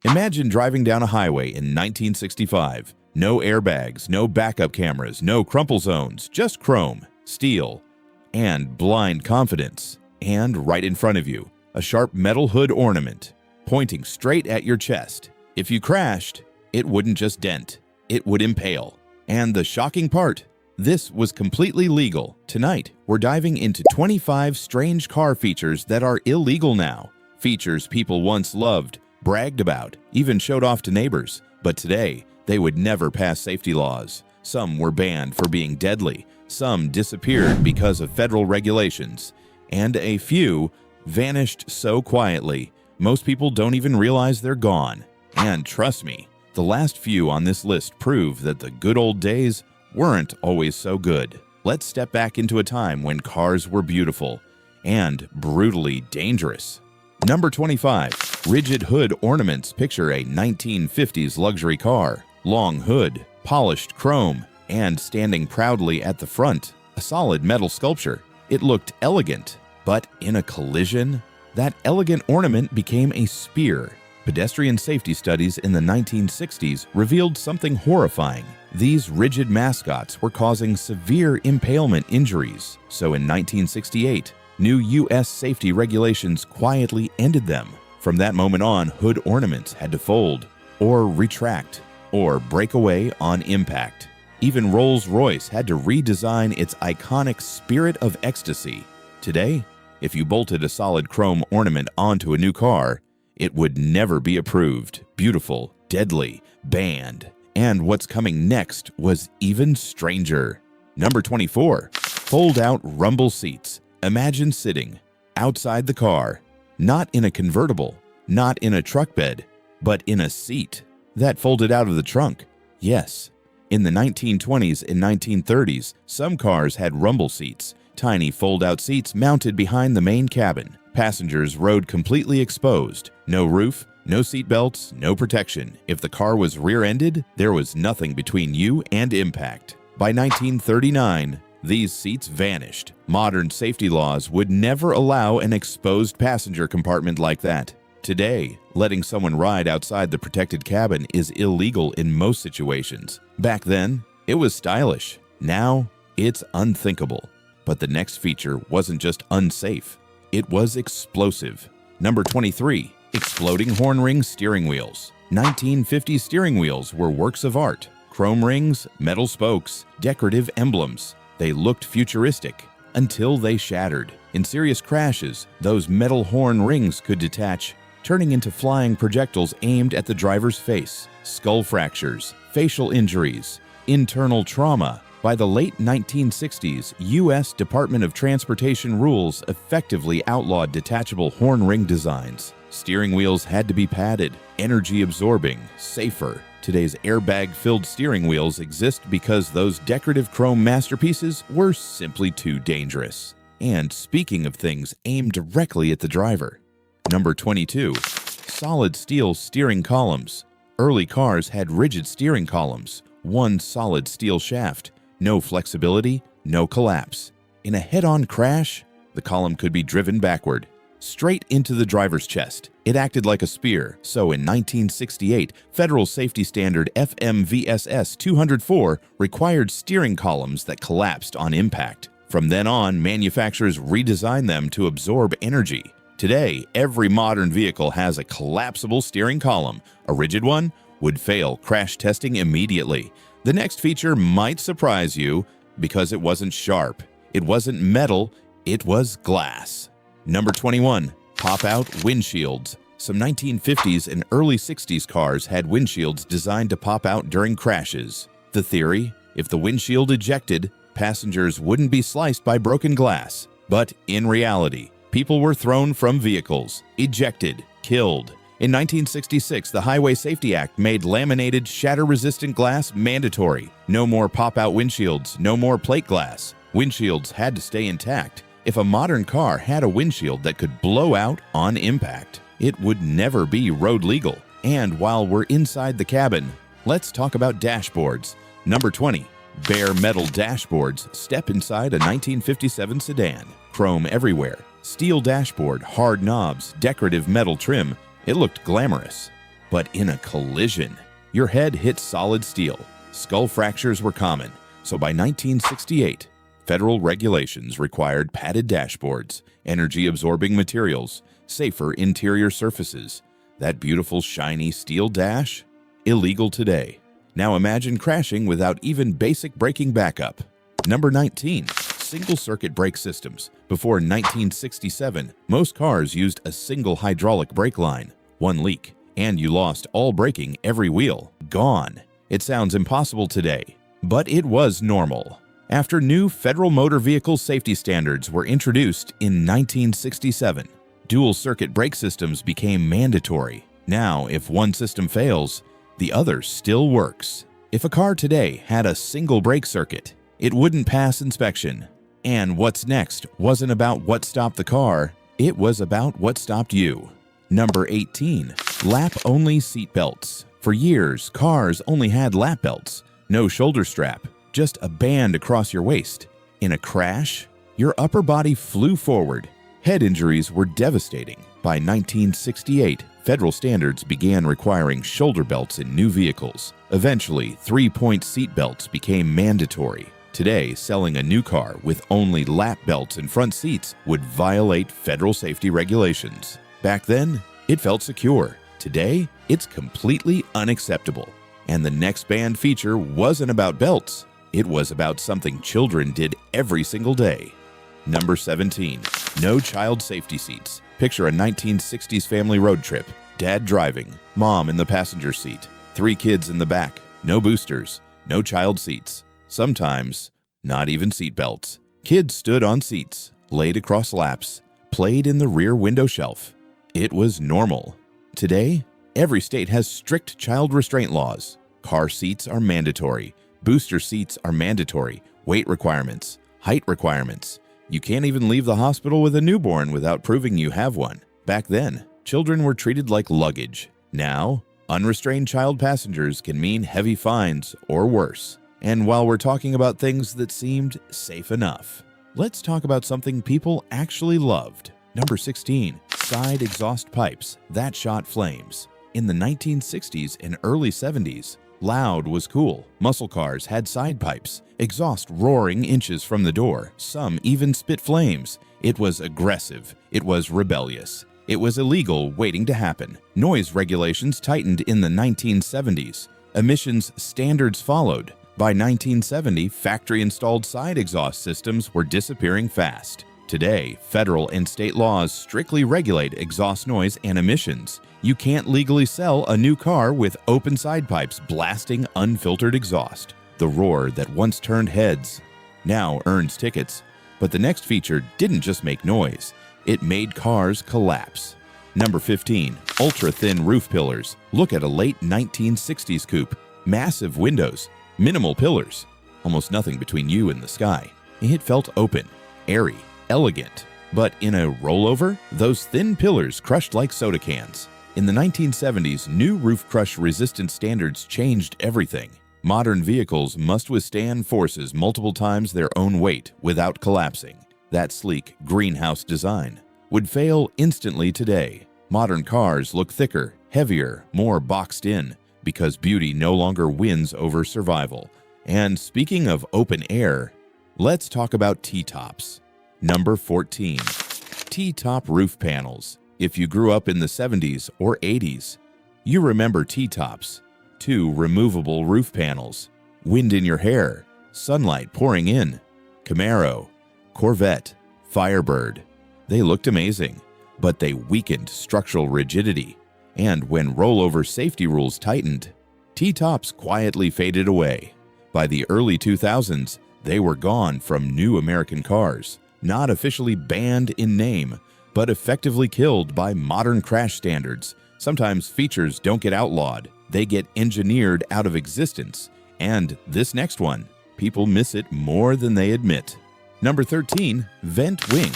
Imagine driving down a highway in 1965. No airbags, no backup cameras, no crumple zones, just chrome, steel, and blind confidence. And right in front of you, a sharp metal hood ornament pointing straight at your chest. If you crashed, it wouldn't just dent, it would impale. And the shocking part, this was completely legal. Tonight, we're diving into 25 strange car features that are illegal now. Features people once loved, bragged about, even showed off to neighbors. But today, they would never pass safety laws. Some were banned for being deadly, some disappeared because of federal regulations, and a few vanished so quietly, most people don't even realize they're gone. And trust me, the last few on this list prove that the good old days weren't always so good. Let's step back into a time when cars were beautiful and brutally dangerous. Number 25. Rigid hood ornaments picture a 1950s luxury car. Long hood, polished chrome, and standing proudly at the front, a solid metal sculpture. It looked elegant, but in a collision, that elegant ornament became a spear. Pedestrian safety studies in the 1960s revealed something horrifying. These rigid mascots were causing severe impalement injuries, so in 1968, new U.S. safety regulations quietly ended them. From that moment on, hood ornaments had to fold, or retract, or break away on impact. Even Rolls-Royce had to redesign its iconic Spirit of Ecstasy. Today, if you bolted a solid chrome ornament onto a new car, it would never be approved. Beautiful, deadly, banned. And what's coming next was even stranger. Number 24. Fold-out rumble seats. Imagine sitting outside the car, not in a convertible, not in a truck bed, but in a seat that folded out of the trunk. Yes, in the 1920s and 1930s, some cars had rumble seats, tiny fold-out seats mounted behind the main cabin. Passengers rode completely exposed. No roof, no seat belts, no protection. If the car was rear-ended, there was nothing between you and impact. By 1939, these seats vanished. Modern safety laws would never allow an exposed passenger compartment like that. Today, letting someone ride outside the protected cabin is illegal in most situations. Back then, it was stylish. Now, it's unthinkable. But the next feature wasn't just unsafe, it was explosive. Number 23. Exploding horn ring steering wheels. 1950 steering wheels were works of art. Chrome rings, metal spokes, decorative emblems. They looked futuristic until they shattered. In serious crashes, those metal horn rings could detach, turning into flying projectiles aimed at the driver's face. Skull fractures, facial injuries, internal trauma. By the late 1960s, U.S. Department of Transportation rules effectively outlawed detachable horn ring designs. Steering wheels had to be padded, energy-absorbing, safer. Today's airbag-filled steering wheels exist because those decorative chrome masterpieces were simply too dangerous. And speaking of things aimed directly at the driver. Number 22. Solid steel steering columns. Early cars had rigid steering columns, one solid steel shaft. No flexibility, no collapse. In a head-on crash, the column could be driven backward, straight into the driver's chest. It acted like a spear, so in 1968, federal safety standard FMVSS 204 required steering columns that collapsed on impact. From then on, manufacturers redesigned them to absorb energy. Today, every modern vehicle has a collapsible steering column. A rigid one would fail crash testing immediately. The next feature might surprise you because it wasn't sharp, it wasn't metal, it was glass. Number 21. Pop-out windshields. Some 1950s and early 60s cars had windshields designed to pop out during crashes. The theory? If the windshield ejected, passengers wouldn't be sliced by broken glass. But in reality, people were thrown from vehicles, ejected, killed. In 1966, the Highway Safety Act made laminated, shatter-resistant glass mandatory. No more pop-out windshields, no more plate glass. Windshields had to stay intact. If a modern car had a windshield that could blow out on impact, it would never be road legal. And while we're inside the cabin, let's talk about dashboards. Number 20. Bare metal dashboards step inside a 1957 sedan. Chrome everywhere, steel dashboard, hard knobs, decorative metal trim. It looked glamorous. but in a collision. Your head hit solid steel. Skull fractures were common, so by 1968, federal regulations required padded dashboards, energy-absorbing materials, safer interior surfaces. That beautiful shiny steel dash? Illegal today. Now imagine crashing without even basic braking backup. Number 19. Single-circuit brake systems. Before 1967, most cars used a single hydraulic brake line. One leak, and you lost all braking every wheel. Gone. It sounds impossible today, but it was normal. After new federal motor vehicle safety standards were introduced in 1967, dual-circuit brake systems became mandatory. Now, if one system fails, the other still works. If a car today had a single brake circuit, it wouldn't pass inspection. And what's next wasn't about what stopped the car, it was about what stopped you. Number 18. Lap-only seat belts. For years, cars only had lap belts. No shoulder strap, just a band across your waist. In a crash, your upper body flew forward. Head injuries were devastating. By 1968, federal standards began requiring shoulder belts in new vehicles. Eventually, three-point seat belts became mandatory. Today, selling a new car with only lap belts and front seats would violate federal safety regulations. Back then, it felt secure. Today, it's completely unacceptable. And the next banned feature wasn't about belts. It was about something children did every single day. Number 17. No child safety seats. Picture a 1960s family road trip. Dad driving, mom in the passenger seat, 3 kids in the back, no boosters, no child seats. Sometimes, not even seat belts. Kids stood on seats, laid across laps, played in the rear window shelf. It was normal. Today, every state has strict child restraint laws. Car seats are mandatory. Booster seats are mandatory. Weight requirements, height requirements. You can't even leave the hospital with a newborn without proving you have one. Back then, children were treated like luggage. Now, unrestrained child passengers can mean heavy fines or worse. And while we're talking about things that seemed safe enough, let's talk about something people actually loved. Number 16. Side exhaust pipes that shot flames. In the 1960s and early 70s, loud was cool. Muscle cars had side pipes, exhaust roaring inches from the door. Some even spit flames. It was aggressive. It was rebellious. It was illegal waiting to happen. Noise regulations tightened in the 1970s. Emissions standards followed. By 1970, factory-installed side exhaust systems were disappearing fast. Today, federal and state laws strictly regulate exhaust noise and emissions. You can't legally sell a new car with open side pipes blasting unfiltered exhaust. The roar that once turned heads now earns tickets. But the next feature didn't just make noise, it made cars collapse. Number 15. Ultra-thin roof pillars. Look at a late 1960s coupe. Massive windows, minimal pillars, almost nothing between you and the sky. It felt open, airy, elegant. But in a rollover, those thin pillars crushed like soda cans. In the 1970s, new roof crush resistance standards changed everything. Modern vehicles must withstand forces multiple times their own weight without collapsing. That sleek greenhouse design would fail instantly today. Modern cars look thicker, heavier, more boxed in, because beauty no longer wins over survival. And speaking of open air, let's talk about T-tops. Number 14. T-top roof panels. If you grew up in the 70s or 80s, you remember T-tops. 2 removable roof panels. Wind in your hair. Sunlight pouring in. Camaro, Corvette, Firebird. They looked amazing, but they weakened structural rigidity. And when rollover safety rules tightened, T-tops quietly faded away. By the early 2000s, they were gone from new American cars, not officially banned in name, but effectively killed by modern crash standards. Sometimes features don't get outlawed, they get engineered out of existence. And this next one, people miss it more than they admit. Number 13. Vent wing.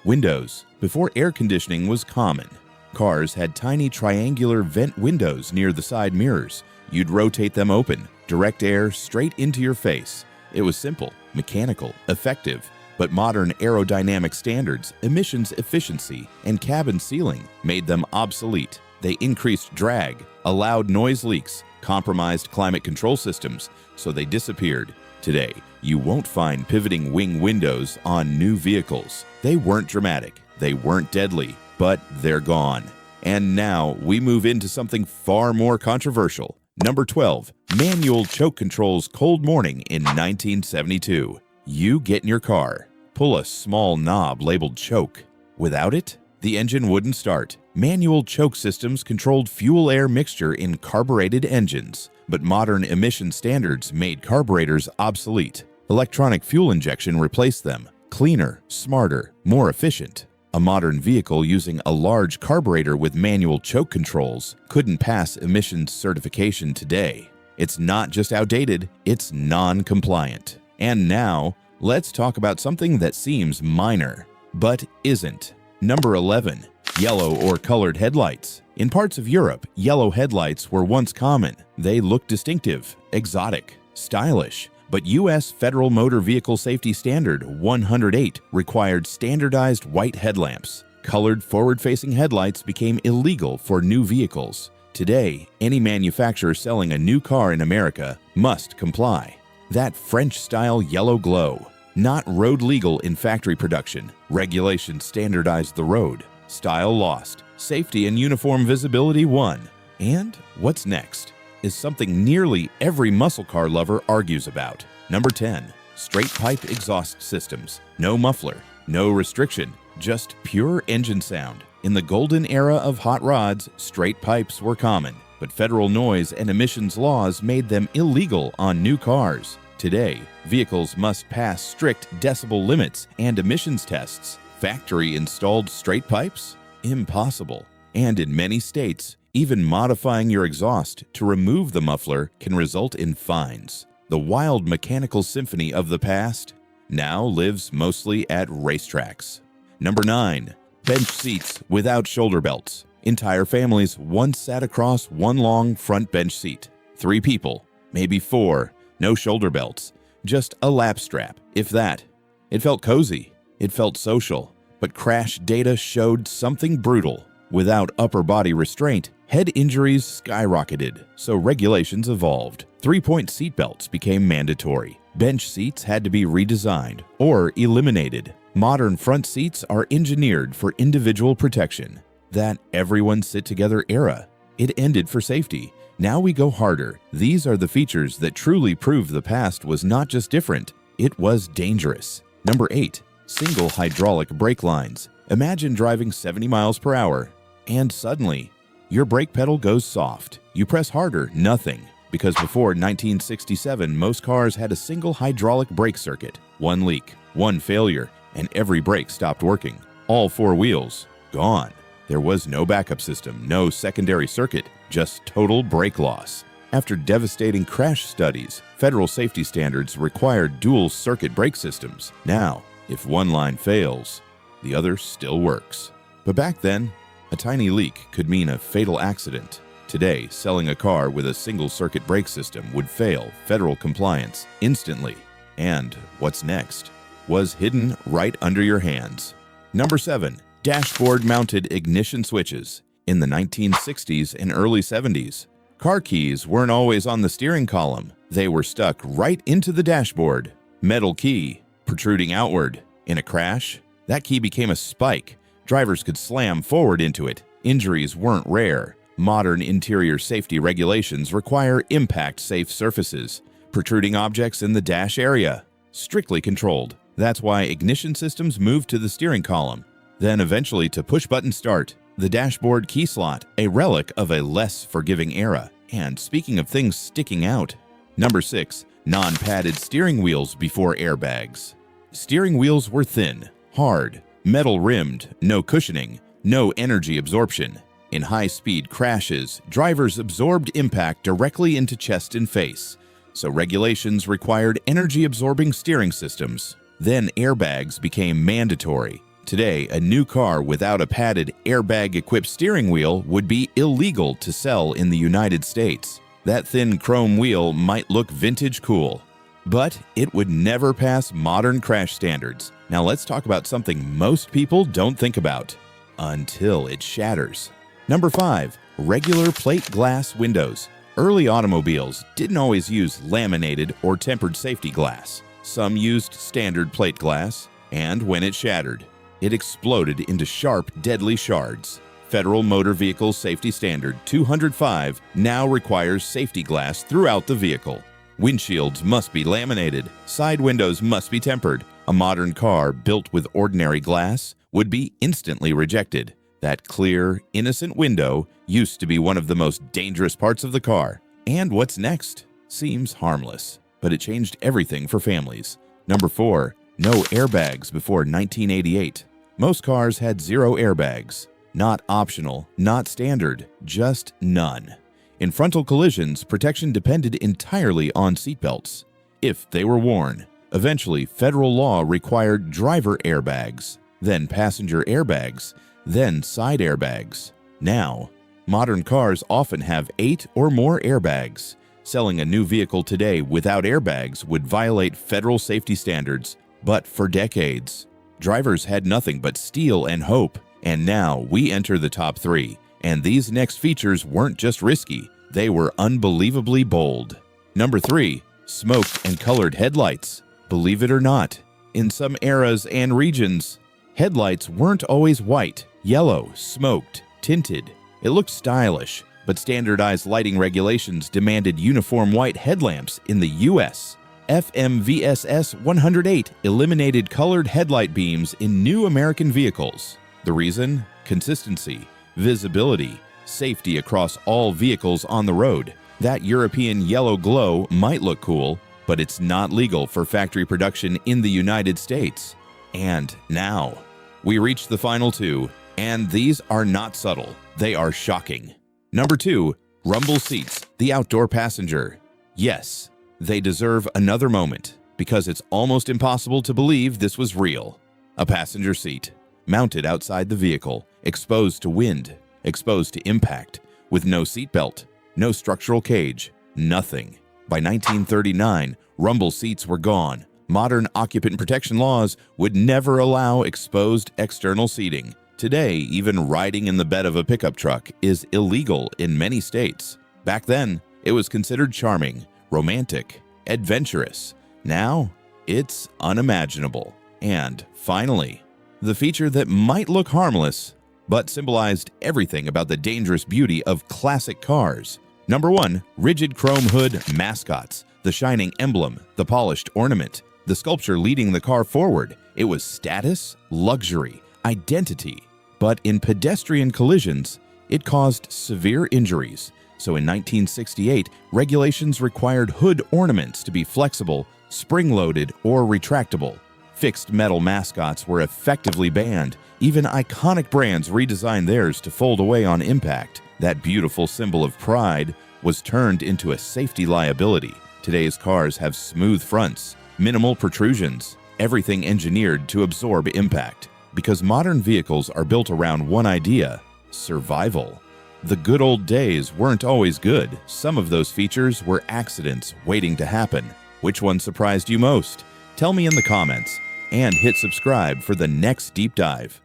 Windows. Before air conditioning was common, cars had tiny triangular vent windows near the side mirrors. You'd rotate them open, direct air straight into your face. It was simple, mechanical, effective, but modern aerodynamic standards, emissions efficiency, and cabin sealing made them obsolete. They increased drag, allowed noise leaks, compromised climate control systems, so they disappeared. Today, you won't find pivoting wing windows on new vehicles. They weren't dramatic, they weren't deadly, but they're gone. And now we move into something far more controversial. Number 12, manual choke controls cold morning in 1972. You get in your car, pull a small knob labeled choke. Without it, the engine wouldn't start. Manual choke systems controlled fuel-air mixture in carbureted engines, but modern emission standards made carburetors obsolete. Electronic fuel injection replaced them. Cleaner, smarter, more efficient. A modern vehicle using a large carburetor with manual choke controls couldn't pass emissions certification today. It's not just outdated, it's non-compliant. And now, let's talk about something that seems minor, but isn't. Number 11. Yellow or colored headlights. In parts of Europe, yellow headlights were once common. They looked distinctive, exotic, stylish. But U.S. Federal Motor Vehicle Safety Standard 108 required standardized white headlamps. Colored forward-facing headlights became illegal for new vehicles. Today, any manufacturer selling a new car in America must comply. That French-style yellow glow, not road legal in factory production. Regulations standardized the road. Style lost. Safety and uniform visibility won. And what's next is something nearly every muscle car lover argues about. Number 10. Straight pipe exhaust systems. No muffler, no restriction, just pure engine sound. In the golden era of hot rods, straight pipes were common, but federal noise and emissions laws made them illegal on new cars. Today, vehicles must pass strict decibel limits and emissions tests. Factory-installed straight pipes? Impossible. And in many states, even modifying your exhaust to remove the muffler can result in fines. The wild mechanical symphony of the past now lives mostly at racetracks. Number 9. Bench seats without shoulder belts. Entire families once sat across one long front bench seat. 3 people, maybe 4, no shoulder belts, just a lap strap, if that. It felt cozy, it felt social, but crash data showed something brutal. Without upper body restraint, head injuries skyrocketed, so regulations evolved. 3-point seatbelts became mandatory. Bench seats had to be redesigned or eliminated. Modern front seats are engineered for individual protection. That everyone sit together era, it ended for safety. Now we go harder. These are the features that truly prove the past was not just different, it was dangerous. Number 8. Single hydraulic brake lines. Imagine driving 70 miles per hour, and suddenly, your brake pedal goes soft. You press harder, nothing. Because before 1967, most cars had a single hydraulic brake circuit. One leak, one failure, and every brake stopped working. All 4 wheels, gone. There was no backup system, no secondary circuit, just total brake loss. After devastating crash studies, federal safety standards required dual circuit brake systems. Now, if one line fails, the other still works. But back then, a tiny leak could mean a fatal accident. Today, selling a car with a single circuit brake system would fail federal compliance instantly. And what's next was hidden right under your hands. Number 7. Dashboard-mounted ignition switches. In the 1960s and early 70s, car keys weren't always on the steering column. They were stuck right into the dashboard. Metal key, protruding outward. In a crash, that key became a spike. Drivers could slam forward into it. Injuries weren't rare. Modern interior safety regulations require impact-safe surfaces. Protruding objects in the dash area, strictly controlled. That's why ignition systems moved to the steering column, then eventually to push-button start. The dashboard key slot, a relic of a less forgiving era. And speaking of things sticking out, number 6, non-padded steering wheels before airbags. Steering wheels were thin, hard, metal-rimmed, no cushioning, no energy absorption. In high-speed crashes, drivers absorbed impact directly into chest and face, so regulations required energy-absorbing steering systems. Then airbags became mandatory. Today, a new car without a padded, airbag-equipped steering wheel would be illegal to sell in the United States. That thin chrome wheel might look vintage cool, but it would never pass modern crash standards. Now let's talk about something most people don't think about until it shatters. Number 5. regular plate glass windows. Early automobiles didn't always use laminated or tempered safety glass. Some used standard plate glass, and when it shattered, it exploded into sharp, deadly shards. Federal Motor Vehicle Safety Standard 205 now requires safety glass throughout the vehicle. Windshields must be laminated, side windows must be tempered. A modern car built with ordinary glass would be instantly rejected. That clear, innocent window used to be one of the most dangerous parts of the car. And what's next? Seems harmless, but it changed everything for families. Number 4. No airbags before 1988. Most cars had 0 airbags. Not optional, not standard, just none. In frontal collisions, protection depended entirely on seatbelts, if they were worn. Eventually, federal law required driver airbags, then passenger airbags, then side airbags. Now, modern cars often have 8 or more airbags. Selling a new vehicle today without airbags would violate federal safety standards, but for decades, drivers had nothing but steel and hope. And now we enter the top 3, and these next features weren't just risky, they were unbelievably bold. Number 3. Smoked and colored headlights. Believe it or not, in some eras and regions, headlights weren't always white, yellow, smoked, tinted. It looked stylish, but standardized lighting regulations demanded uniform white headlamps in the U.S. FMVSS 108 eliminated colored headlight beams in new American vehicles. The reason? Consistency, visibility, safety across all vehicles on the road. That European yellow glow might look cool, but it's not legal for factory production in the United States. And now, we reach the final 2, and these are not subtle, they are shocking. Number 2. Rumble seats, the outdoor passenger. Yes, they deserve another moment, because it's almost impossible to believe this was real. A passenger seat, mounted outside the vehicle, exposed to wind, exposed to impact, with no seatbelt, no structural cage, nothing. By 1939, rumble seats were gone. Modern occupant protection laws would never allow exposed external seating. Today, even riding in the bed of a pickup truck is illegal in many states. Back then, it was considered charming, romantic, adventurous. Now, it's unimaginable. And finally, the feature that might look harmless, but symbolized everything about the dangerous beauty of classic cars. Number 1. Rigid chrome hood mascots. The shining emblem, the polished ornament, the sculpture leading the car forward. It was status, luxury, identity. But in pedestrian collisions, it caused severe injuries. So in 1968, regulations required hood ornaments to be flexible, spring-loaded, or retractable. Fixed metal mascots were effectively banned. Even iconic brands redesigned theirs to fold away on impact. That beautiful symbol of pride was turned into a safety liability. Today's cars have smooth fronts, minimal protrusions, everything engineered to absorb impact. Because modern vehicles are built around one idea: survival. The good old days weren't always good. Some of those features were accidents waiting to happen. Which one surprised you most? Tell me in the comments. And hit subscribe for the next deep dive.